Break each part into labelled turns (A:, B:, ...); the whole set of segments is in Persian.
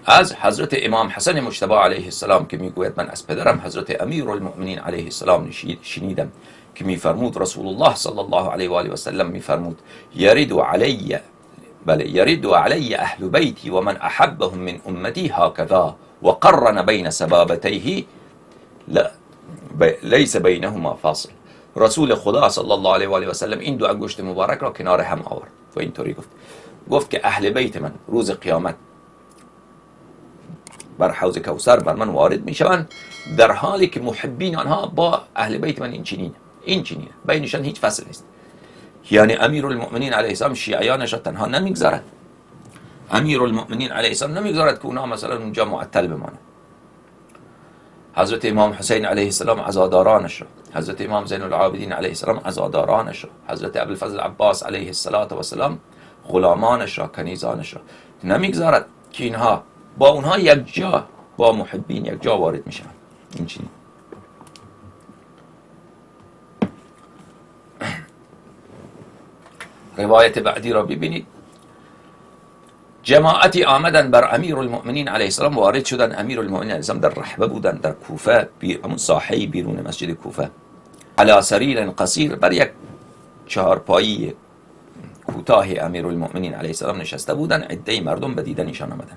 A: از حضرت امام حسن مجتبی علیه السلام که میگوید من از پدرم حضرت امیر المؤمنین علیه السلام شنیدم که میفرمود رسول الله صلی الله علیه و آله و سلم میفرمود یرد علی، بله، یرد علی اهل بیتی و من احبهم من امتی هکذا و قرن بین سبابتیه لیس بینهما فاصل. رسول خدا صلی الله علیه و آله و سلم این دو انگشت مبارک را کنار هم آورد و اینطوری گفت که اهل بیت من روز قیامت بر حوض کوثر بر من وارد میشوند در حالی که محبین آنها با اهل بیت من این چنینه، بینشان هیچ فصل نیست. یعنی امیر المؤمنین علیه السلام شیعیانش را تنها نمیگذارد، امیر المؤمنین علیه السلام نمیگذارد که اونا مثلا اونجا معطل بمانند. حضرت امام حسین علیه السلام عزادارانش را، حضرت امام زین العابدین علیه السلام عزادارانش را، حضرت ابوالفضل عباس علیه السلام غلامانش را، کنیزانش را نمیگذارد که اینها با اونها یک جا، با محبین یک جا وارد میشن. این چی؟ روایت بعدی را ببینید. جماعتی آمدن بر امیر المؤمنین علیه السلام، وارد شدن. امیر المؤمنین علیه السلام در رحبه بودن، در کوفه، همون ساحه بیرون مسجد کوفه، علی سریر قصیر، بر یک چهارپایی کوتاه امیر المؤمنین علیه السلام نشسته بودن. عده مردم به دیدن ایشان آمدن.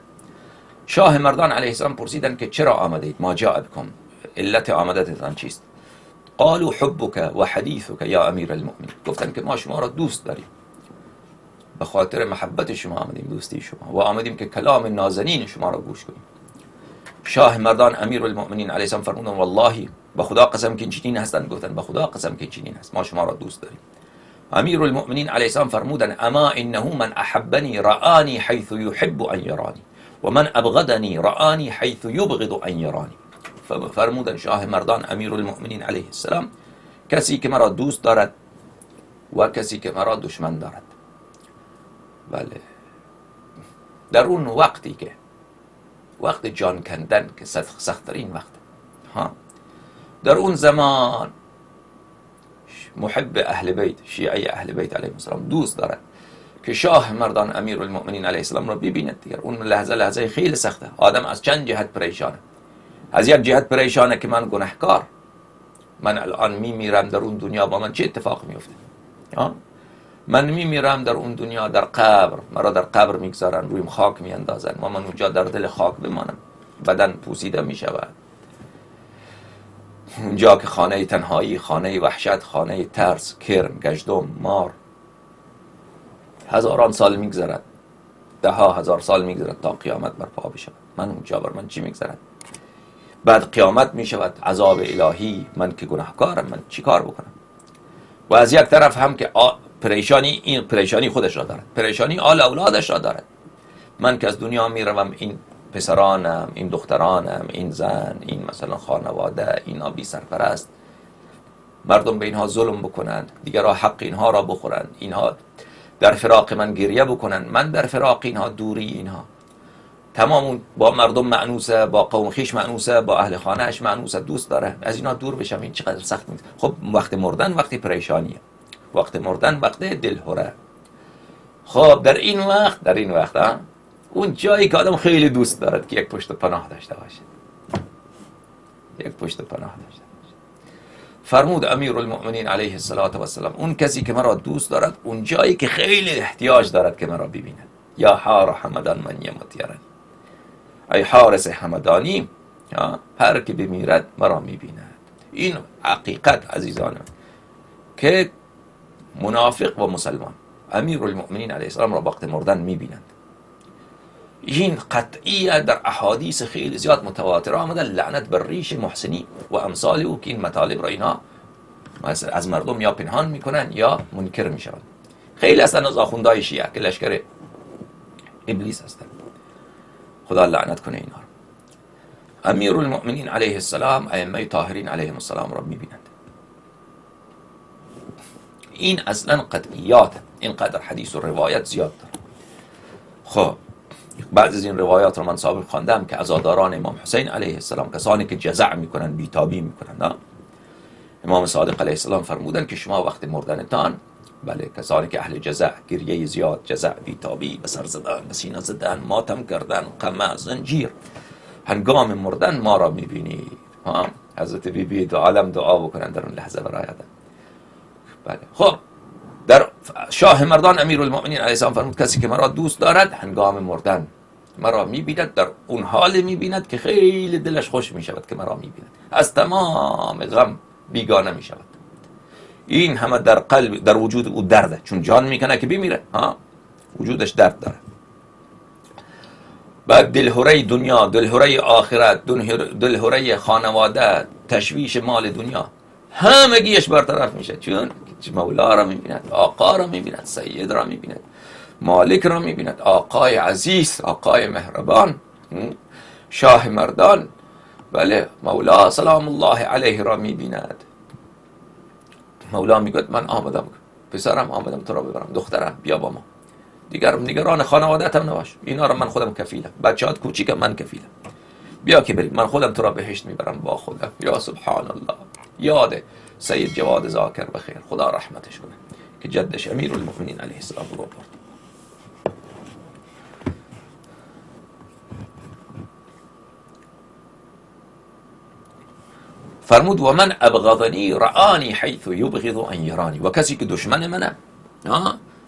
A: شاه مردان علیه السلام پرسیدن که چرا آمدید؟ ما جاء بکم، علت آمدتتان چیست؟ قالوا حبک و حدیثک یا امیر المؤمنین. گفتن که ما شما را دوست داریم، به خاطر محبت شما آمدیم، دوستی شما، و آمدیم که کلام نازنین شما را گوش کنیم. شاه مردان امیر المؤمنین علیه السلام فرمودن والله، به خدا قسم که این چنین هستند. گفتن به خدا قسم که این چنین هست، ما شما را دوست داریم. امیر المؤمنین علیه السلام فرمودن اما انه من احبنی رآنی حیث یحب ان یرانی و من ابغضنی رآنی حیث یبغض ان یرانی. فرمودن شاه مردان امیر المؤمنین علیه السلام کسی که مرا دوست دارد و کسی که مرا دشمن دارد. بله، در اون وقتی که وقت جان کندن که سخت‌ترین وقت ها، در اون زمان محب اهل بیت، شیعه اهل بیت علیهم السلام دوست دارد که شاه مردان امیر المؤمنین علیه السلام را ببیند. دیگر اون لحظه خیلی سخته. آدم از چند جهت پریشانه. از یک جهت پریشانه که من گناهکار، من الان میمیرم، در اون دنیا با من چه اتفاق میفته؟ من میمیرم در اون دنیا، در قبر، مرا در قبر میگذارن، رویم خاک میاندازن و من اونجا در دل خاک بمانم، بدن پوسیده میشود. اونجا که خانه تنهایی، خانه وحشت، خانه ترس، کرم، گژدم، مار، هزاران سال میگذرد، ده ها هزار سال میگذرد تا قیامت برپا بشود. من اونجا بر من چی میگذرد؟ بعد قیامت میشود، عذاب الهی، من که گناهکارم، من چی کار بکنم؟ و از یک طرف هم که پریشانی، این پریشانی خودش را دارد، پریشانی آل اولادش را دارد. من که از دنیا میروم، این پسرانم، این دخترانم، این زن، این مثلا خانواده، اینا بی سرپرست، مردم به اینها ظلم بکنند، دیگرها حق اینها را بخورند، اینها در فراق من گریه بکنند، من در فراق اینها، دوری اینها، تمام با مردم معنوسه، با قوم خیش معنوسه، با اهل خانهش معنوسه، دوست داره از اینا دور بشم. این چقدر سخت میشه. خب وقت مردن وقت پریشانیه، وقت مردن وقت دلهره. خب در این وقت اون جایی که آدم خیلی دوست دارد که یک پشت پناه داشته باشه، یک پشت پناه داشته باشه. فرمود امیر المؤمنین علیه السلام اون کسی که مرا دوست دارد، اون جایی که خیلی احتیاج دارد که مرا ببیند، یا حار حمدان من یمت یرن، ای حارس همدانی، هر که بمیرد مرا میبیند. این حقیقت عزیزان که منافق و مسلمان امیر المؤمنین علیه السلام را وقت مردن میبینند. این قطعیه در احادیث خیلی زیاد متواتر آمده، لعنت بر ریش محسنی و امثال او، که این مطالب را اینا از مردم یا پنهان میکنن یا منکر میشن. خیلی هستن از آخوندهای شیعه که لشکر ابلیس هستن، خدا لعنت کنه اینا. امیر المؤمنین علیه السلام ائمه طاهرین علیهم السلام را میبینند. این اصلا قطعیات، اینقدر حدیث و روایت زیاد داره. خب بعضی از این روایات رو من سابق خواندم که عزاداران امام حسین علیه السلام، کسانی که جزع میکنن، بیتابی میکنن، امام صادق علیه السلام فرمودن که شما وقت مردنتان بله، کسانی که اهل جزع، گریه زیاد، جزع، بیتابی، به سر زدن، به سینه زدن، ماتم کردن، قمع، زنجیر، هنگام مردن ما را میبینید. حضرت بی بی دو عالم دعا بکنن در اون لحظه برای آدم. بله. خب در شاه مردان امیرالمؤمنین علیه السلام فرمود کسی که مرا دوست دارد هنگام مردن مرا میبیند، در اون حال میبیند که خیلی دلش خوش میشود که مرا میبیند، از تمام غم بیگانه میشود. این همه در قلب، در وجود او درده، چون جان میکنه که بمیره، وجودش درد داره. بعد دلهره دنیا، دلهره آخرت، دلهره خانواده، تشویش مال دنیا، همگیش برطرف میشه، چون مولا را میبیند، آقا را میبیند، سید را میبیند، مالک را میبیند، آقای عزیز، آقای مهربان، شاه مردان، بله، مولا سلام الله علیه را میبیند. مولا میگوید من آمدم، پسرم آمدم تو را ببرم، دخترم بیا با ما، دیگر نگران خانوادت هم نباش، اینا را من خودم کفیلم، بچه‌هات کوچیکم من کفیلم، بیا که بریم، من خودم تو را بهشت میبرم با خودم. یا سبحان الله. یاد سید جواد ذاکر بخیر، خدا رحمتش کنه، که جدش امیرالمؤمنین علیه السلام رو برد. فرمود و من ابغضنی رآنی حیث یبغض ان یرانی، و کسی که دشمن منه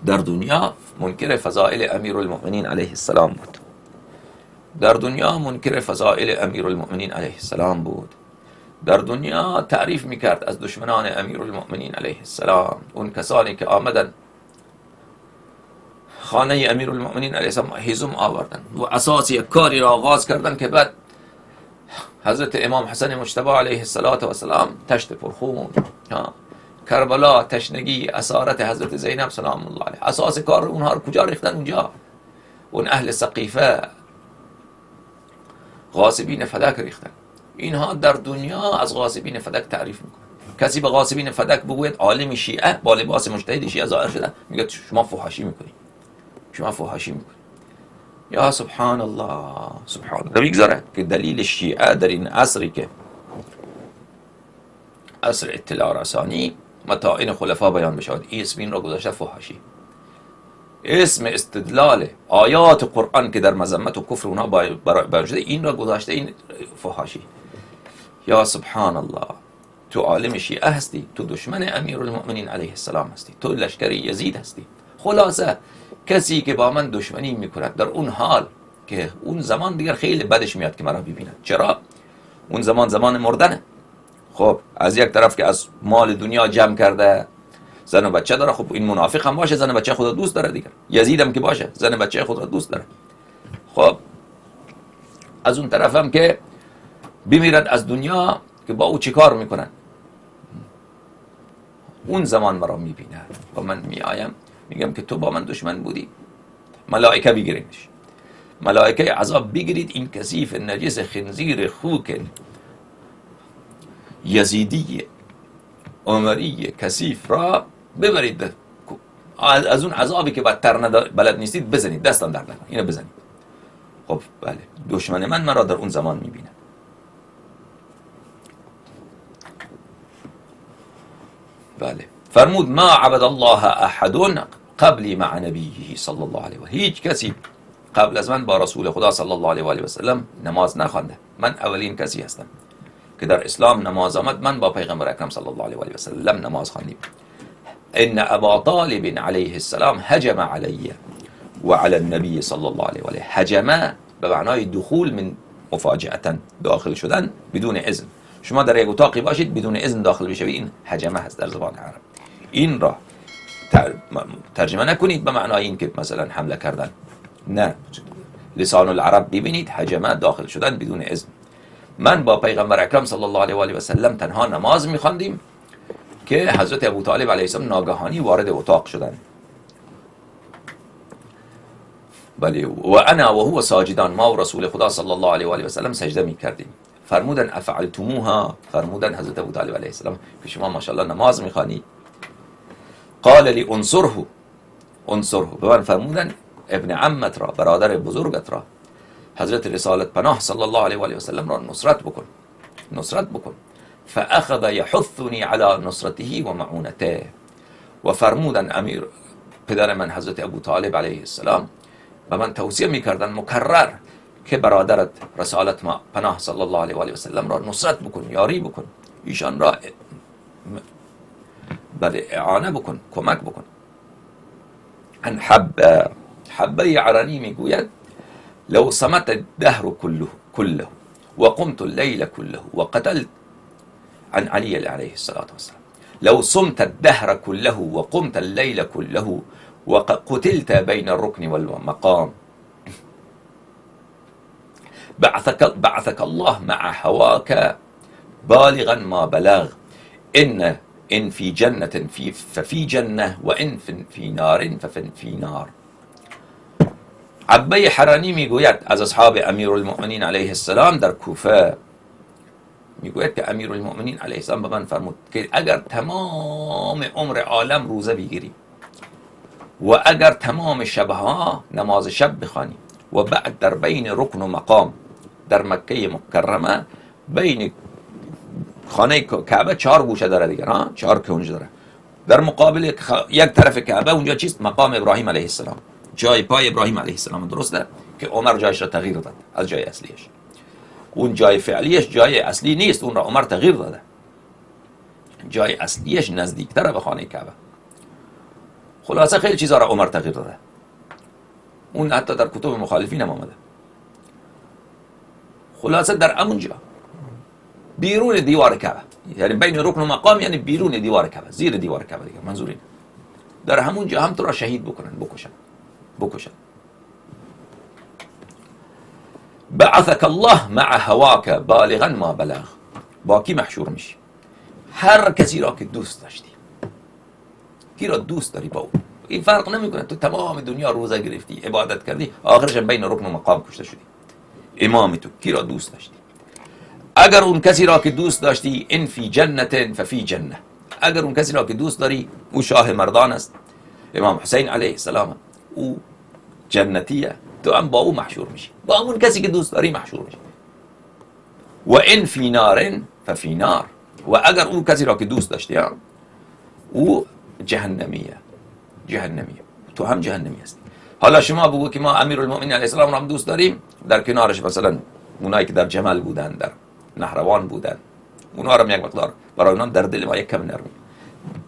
A: در دنیا منکر فضائل امیرالمؤمنین علیه السلام بود، در دنیا منکر فضائل امیرالمؤمنین علیه السلام بود، در دنیا تعریف میکرد از دشمنان امیرالمؤمنین علیه السلام، اون کسانی که آمدن خانه امیرالمؤمنین علیه السلام هیزم آوردن و اساس یک کاری را آغاز کردن که بعد حضرت امام حسن مجتبی علیه السلام تشت پرخون، کربلا، تشنگی، اسارت حضرت زینب سلام الله علیها، اساس کار اونها رو کجا ریختن؟ اونجا اون اهل سقیفه، غاصبین فدک ریختن. اینها در دنیا از غاصبین فدک تعریف میکنن. کسی به غاصبین فدک بگوید عالم شیعه با لباس مجتهد شیعه ظاهر شده، میگه شما فحاشی میکنی، شما فحاشی میکنی. یا سبحان الله، سبحان الله. میگذاره که دلیل شیعه در این عصری که عصر اطلاع رسانی متاعین خلفا بیان بشود، این اسم این را گذاشته فحاشی، اسم استدلال آیات قرآن که در مذمت و کفر اونها بیان شده این را گذاشته این فحاشی. یا سبحان الله. تو عالم شیعه هستی، تو دشمن امیرالمؤمنین علیه السلام هستی، تو لشکر یزید هستی. خلاصه کسی که با من دشمنی میکند در اون حال که اون زمان دیگر خیلی بدش میاد که مرا ببیند. چرا؟ اون زمان مردنه. خب از یک طرف که از مال دنیا جمع کرده، زن و بچه داره، خب این منافق هم باشه، زن و بچه خود دوست داره دیگر، یزید هم که باشه زن و بچه خود را دوست داره. خب از اون طرف هم که بمیرد از دنیا که با او چی کار میکنن؟ اون زمان مرا میبیند و من میآیم میگم که تو با من دشمن بودی، ملائکه بگیرینش، ملائکه عذاب بگیرید این کثیف نجس خنزیر خوک یزیدی عمری کثیف را ببرید، از اون عذابی که بدتر بلد نیستید بزنید، دستان در نکن، اینو بزنید. خب بله، دشمن من مرا در اون زمان میبینه. بله، فرمود ما عبد الله احد قبلی مع نبیه صلی الله علیه و هیچ کسی قبل از من با رسول خدا صلی الله علیه و آله و سلم نماز نخوانده. من اولین کسی هستم که در اسلام نماز آمد. من با پیغمبر اکرم صلی الله علیه و آله و سلم نماز خواندیم. ان ابا طالب علیه السلام هجم علی و علی النبی صلی الله علیه و آله. هجمه به معنای دخول من مفاجئتا، داخل شدن بدون اذن. شما در یک اتاقی باشید بدون اذن داخل بشوید، این هجمه هست در زبان عرب. این را ترجمه نکنید به معنای این که مثلا حمله کردن، نه، لسان العرب ببینید هجمه داخل شدن بدون اذن. من با پیغمبر اکرم صلی الله علیه و آله و سلم تنها نماز می‌خواندیم که حضرت ابو طالب علیه السلام ناگهانی وارد اتاق شدند. بله، و انا و هو ساجدان، ما و رسول خدا صلی الله علیه و آله و سلم سجده می‌کردیم. فرمودن افعلتموها، فرمودن حضرت ابو طالب علیه السلام که شما ماشاءالله نماز می‌خوانید. قال لی انصره، انصره، به من فرمودن ابن عمت را، برادر بزرگت را، حضرت رسالت پناه صلی الله علیه و آله و سلم را نصرت بکن، نصرت بکن. فاخذ یحثنی علی نصرته و معونته، و فرمودن امیر پدر من حضرت ابو طالب علیه السلام و من توصیه میکردن مکرر که برادرت رسالت ما پناه صلی الله علیه و آله و سلم را نصرت بکن، یاری بکن، ایشان را اعانه بکن، کمک بکن. ان حبه عرنی میگوید لو صمت الدهر كله وقمت الليل كله وقتلت عن علي عليه الصلاة والسلام لو صمت الدهر كله وقمت الليل كله وقتلت بين الركن والمقام بعثك الله مع هواك بالغا ما بلغ إن في جنة ففي جنة وإن في نار ففي نار. عبه حرانی میگوید از اصحاب امیرالمؤمنین علیه السلام در کوفه، میگوید که امیرالمؤمنین علیه السلام به من فرمود که اگر تمام عمر عالم روزه بگیری و اگر تمام شبها نماز شب بخوانی و بعد در بین رکن و مقام در مکه مکرمه بین خانه کعبه 4 گوشه داره دیگه، 4 کنج داره، در مقابل یک طرف کعبه اونجا چیست؟ مقام ابراهیم علیه السلام، جای پای ابراهیم علیه السلام. درسته که عمر جایش را تغییر داد از جای اصلیش، اون جای فعلیش جای اصلی نیست، اون را عمر تغییر داده، جای اصلیش نزدیکتره به خانه کعبه. خلاصه خیلی چیزا را عمر تغییر داده، اون حتی در کتب مخالفین هم آمده. خلاصه در امونجا بیرون دیوار کعبه، یعنی بین رکن و مقام، یعنی بیرون دیوار کعبه، زیر دیوار کعبه دیگه منظور اینه، در همونجا هم تو را شهید بکنن، بکشن. بعثك الله مع هواك بالغا ما بلغ. با کی محشور میشی؟ هر کسی را که دوست داشتی، کی را دوست داری با اون. این فرق نمیکنه تو تمام دنیا روزه گرفتی، عبادت کردی، آخرش بین رکن و مقام کشته شدی. امام تو کی را دوست داشتی؟ اگر اون کسی را که دوست داشتی ان فی جنت ففی جنه، اگر اون کسی را که دوست داری او شاه مردان است، امام حسین علیه السلام، او جنتیه، تو هم با او محشور میشی، با اون کسی که دوست داری محشور میشی. و ان فی نار ففی نار، و اگر اون کسی را که دوست داشتی او جهنمیه، تو هم جهنمی هستی. حالا شما بگو که ما امیرالمؤمنین علیه السلام را هم دوست داریم، در کنارش مثلا اونایی که در جمل بودن، در نهروان بودن، اونا را یک مقدار برای اونها در دل ما یک کم نرمی،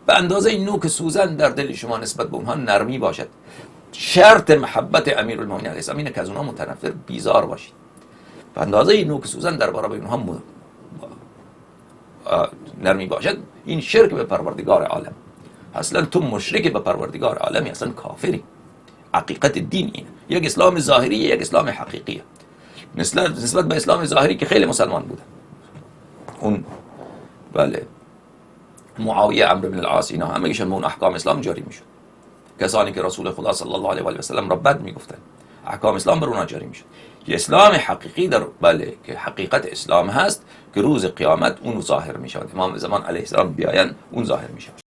A: به اندازه نوک سوزن در دل شما نسبت به اونها نرمی باشد. شرط محبت امیرالمؤمنین علیه السلام اینه که از اونها متنفر بیزار باشید. به اندازه نوک سوزن در برابر اونها نرمی باشد. این شرک به پروردگار عالم. اصلا تو مشرک به پروردگار عالمی، اصلا کافری. حقیقت دین اینه، یک اسلام ظاهری، یک اسلام حقیقیه. نسبت به اسلام ظاهری که خیلی مسلمان بودن، اون بله معاویه، عمرو بن العاص، اینا همه ایشون به اون احکام اسلام جاری میشد. کسانی که رسول خدا صلی الله علیه و سلم را بد میگفتن، احکام اسلام بر اونها جاری میشد. که اسلام حقیقی در بله که حقیقت اسلام هست که روز قیامت اون ظاهر میشود، امام زمان علیه السلام بیاین اون ظاهر میشود.